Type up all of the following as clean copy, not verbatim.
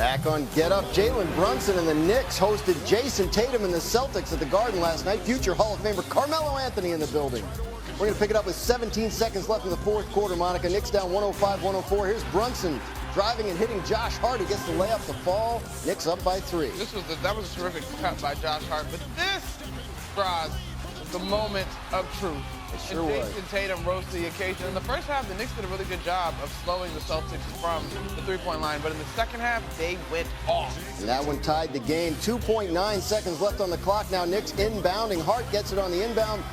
Back on Get Up, Jalen Brunson and the Knicks hosted Jayson Tatum and the Celtics at the Garden last night. Future Hall of Famer Carmelo Anthony in the building. We're going to pick it up with 17 seconds left in the fourth quarter, Monica. Knicks down 105-104. Here's Brunson driving and hitting Josh Hart. He gets the layup to fall. Knicks up by 3. That was a terrific cut by Josh Hart. But this, Braz, was the moment of truth. Sure was. Jayson Tatum rose to the occasion. In the first half, the Knicks did a really good job of slowing the Celtics from the three-point line. But in the second half, they went off. And that one tied the game. 2.9 seconds left on the clock. Now Knicks inbounding. Hart gets it on the inbound.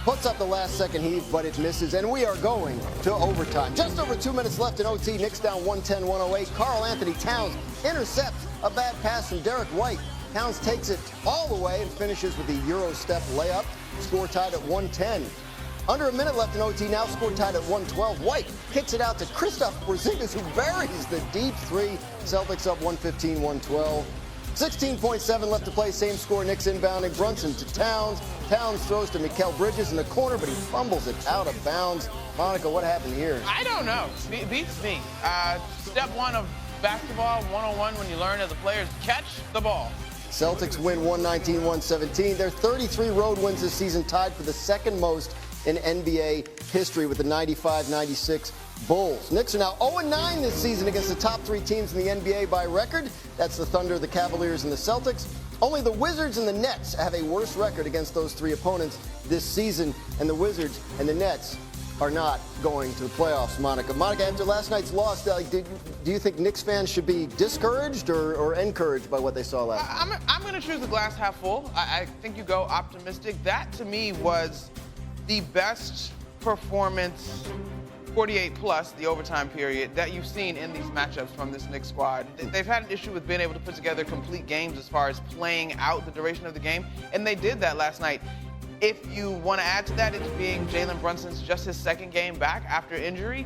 Puts up the last-second heave, but it misses. And we are going to overtime. Just over 2 minutes left in OT. Knicks down 110-108. Karl Anthony Towns intercepts a bad pass from Derek White. Towns takes it all the way and finishes with a Euro step layup. Score tied at 110. Under a minute left in OT, now score tied at 112. White kicks it out to Kristaps Porzingis, who buries the deep three. Celtics up 115-112. 16.7 left to play, same score. Knicks inbounding. Brunson to Towns. Towns throws to Mikal Bridges in the corner, but he fumbles it out of bounds. Monica, what happened here? I don't know. Beats me. Step one of basketball, 101, when you learn as a player, is catch the ball. Celtics win 119-117. Their 33 road wins this season, tied for the second most in NBA history with the 95-96 Bulls. Knicks are now 0-9 this season against the top 3 teams in the NBA by record. That's the Thunder, the Cavaliers, and the Celtics. Only the Wizards and the Nets have a worse record against those 3 opponents this season, and the Wizards and the Nets are not going to the playoffs, Monica. Monica, after last night's loss, do you think Knicks fans should be discouraged or encouraged by what they saw last night? I'm going to choose the glass half full. I think you go optimistic. That, to me, was the best performance, 48 plus the overtime period, that you've seen in these matchups from this Knicks squad. They've had an issue with being able to put together complete games as far as playing out the duration of the game, and they did that last night. If you want to add to that, it's being Jalen Brunson's just his second game back after injury.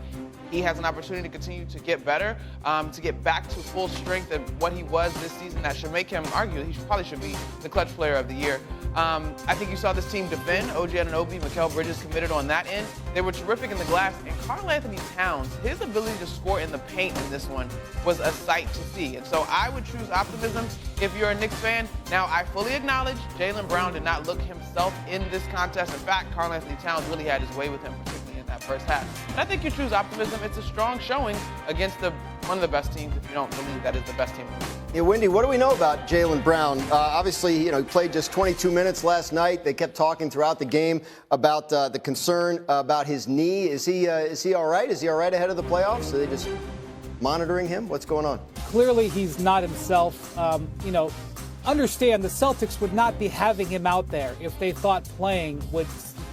He has an opportunity to continue to get better, to get back to full strength of what he was this season. That should make him, arguably, he probably should be the clutch player of the year. I think you saw this team defend. OG Anunoby, Mikal Bridges committed on that end. They were terrific in the glass. And Karl Anthony Towns, his ability to score in the paint in this one was a sight to see. And so I would choose optimism if you're a Knicks fan. Now, I fully acknowledge Jaylen Brown did not look himself in this contest. In fact, Karl Anthony Towns really had his way with him, particularly in that first half. And I think you choose optimism. It's a strong showing against one of the best teams, if you don't believe that is the best team in the league. Yeah, Wendy, what do we know about Jaylen Brown? Obviously, he played just 22 minutes last night. They kept talking throughout the game about the concern about his knee. Is he all right? Is he all right ahead of the playoffs? Are they just monitoring him? What's going on? Clearly, he's not himself. Understand the Celtics would not be having him out there if they thought playing would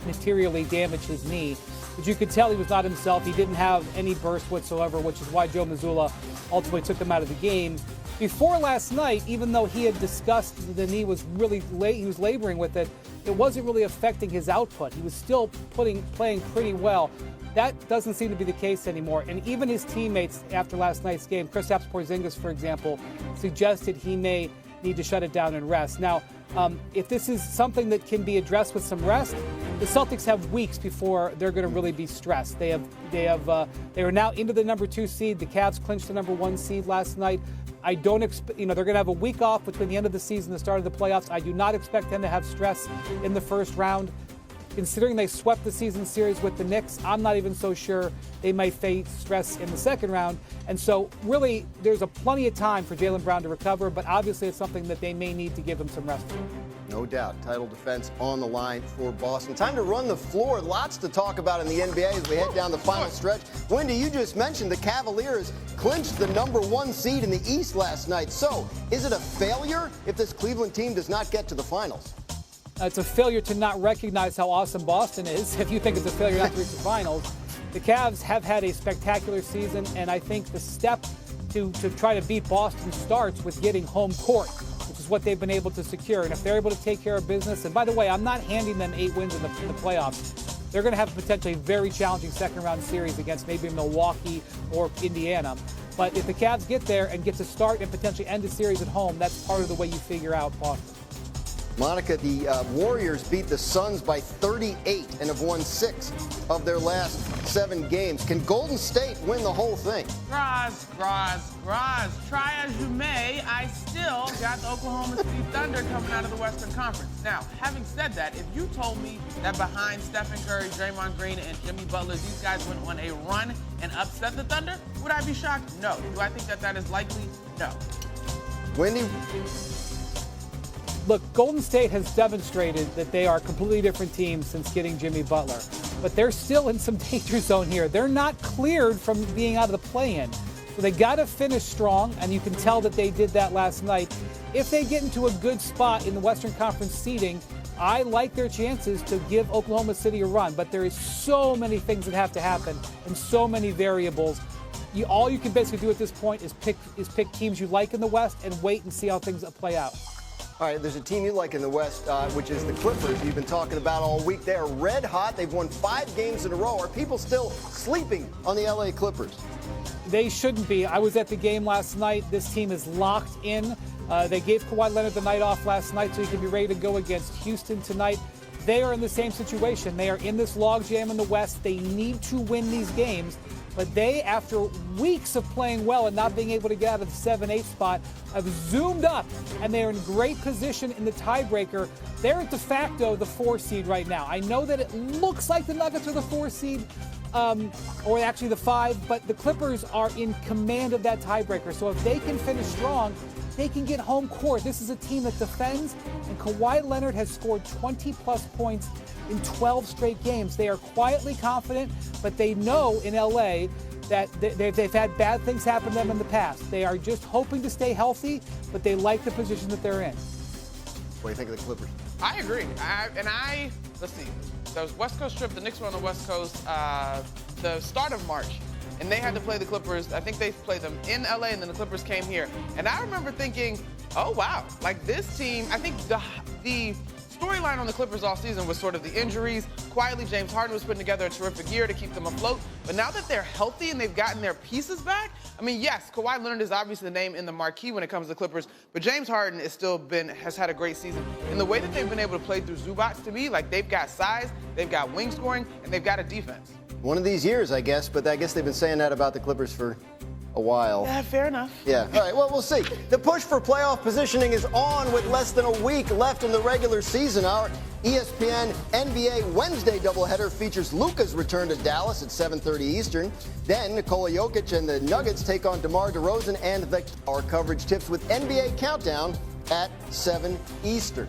materially damage his knee. But you could tell he was not himself. He didn't have any burst whatsoever, which is why Joe Mazzulla ultimately took him out of the game. Before last night, even though he had discussed the knee was really late, he was laboring with it, it wasn't really affecting his output. He was still playing pretty well. That doesn't seem to be the case anymore. And even his teammates after last night's game, Kristaps Porzingis, for example, suggested he may need to shut it down and rest. Now, if this is something that can be addressed with some rest, the Celtics have weeks before they're going to really be stressed. They are now into the number 2 seed. The Cavs clinched the number 1 seed last night. I don't expect, they're going to have a week off between the end of the season and the start of the playoffs. I do not expect them to have stress in the first round. Considering they swept the season series with the Knicks, I'm not even so sure they might face stress in the second round. And so really, there's plenty of time for Jaylen Brown to recover, but obviously it's something that they may need to give him some rest for. No doubt. Title defense on the line for Boston. Time to run the floor. Lots to talk about in the NBA as we head down the final stretch. Wendy, you just mentioned the Cavaliers clinched the number 1 seed in the East last night. So, is it a failure if this Cleveland team does not get to the finals? It's a failure to not recognize how awesome Boston is. If you think it's a failure not to reach the finals, the Cavs have had a spectacular season, and I think the step to try to beat Boston starts with getting home court, which is what they've been able to secure. And if they're able to take care of business, and by the way, I'm not handing them 8 wins in the playoffs. They're going to have potentially a very challenging second-round series against maybe Milwaukee or Indiana. But if the Cavs get there and get to start and potentially end the series at home, that's part of the way you figure out Boston. Monica, the Warriors beat the Suns by 38 and have won 6 of their last 7 games. Can Golden State win the whole thing? Try as you may. still got the Oklahoma City Thunder coming out of the Western Conference. Now, having said that, if you told me that behind Stephen Curry, Draymond Green, and Jimmy Butler, these guys went on a run and upset the Thunder, would I be shocked? No. Do I think that that is likely? No. Wendy? Look, Golden State has demonstrated that they are a completely different team since getting Jimmy Butler. But they're still in some danger zone here. They're not cleared from being out of the play-in. So they got to finish strong, and you can tell that they did that last night. If they get into a good spot in the Western Conference seeding, I like their chances to give Oklahoma City a run. But there is so many things that have to happen and so many variables. All you can basically do at this point is pick teams you like in the West and wait and see how things play out. All right, there's a team you like in the West, which is the Clippers. You've been talking about all week. They are red hot. They've won 5 games in a row. Are people still sleeping on the LA Clippers? They shouldn't be. I was at the game last night. This team is locked in. They gave Kawhi Leonard the night off last night so he can be ready to go against Houston tonight. They are in the same situation. They are in this logjam in the West. They need to win these games. But they, after weeks of playing well and not being able to get out of the 7-8 spot, have zoomed up, and they are in great position in the tiebreaker. They're de facto the 4 seed right now. I know that it looks like the Nuggets are the 4 seed, or actually the 5, but the Clippers are in command of that tiebreaker. So if they can finish strong, they can get home court. This is a team that defends, and Kawhi Leonard has scored 20-plus points in 12 straight games. They are quietly confident, but they know in LA that they've had bad things happen to them in the past. They are just hoping to stay healthy, but they like the position that they're in. What do you think of the Clippers? I agree. Let's see. The West Coast trip, the Knicks were on the West Coast the start of March, and they had to play the Clippers. I think they played them in LA, and then the Clippers came here. And I remember thinking, oh, wow, like this team, I think the storyline on the Clippers all season was sort of the injuries. Quietly, James Harden was putting together a terrific year to keep them afloat. But now that they're healthy and they've gotten their pieces back, I mean, yes, Kawhi Leonard is obviously the name in the marquee when it comes to the Clippers, but James Harden has had a great season. And the way that they've been able to play through Zubac, to me, like they've got size, they've got wing scoring, and they've got a defense. One of these years, I guess, but I guess they've been saying that about the Clippers for a while. Yeah, fair enough. Yeah, all right, well, we'll see. The push for playoff positioning is on with less than a week left in the regular season. Our ESPN NBA Wednesday doubleheader features Luka's return to Dallas at 7:30 Eastern. Then Nikola Jokic and the Nuggets take on DeMar DeRozan and our coverage tips with NBA Countdown at 7 Eastern.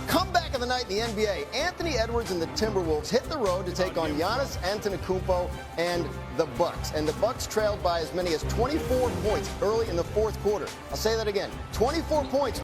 Comeback of the night in the NBA. Anthony Edwards and the Timberwolves hit the road to take on Giannis Antetokounmpo and the Bucks. And the Bucks trailed by as many as 24 points early in the fourth quarter. I'll say that again. 24 points.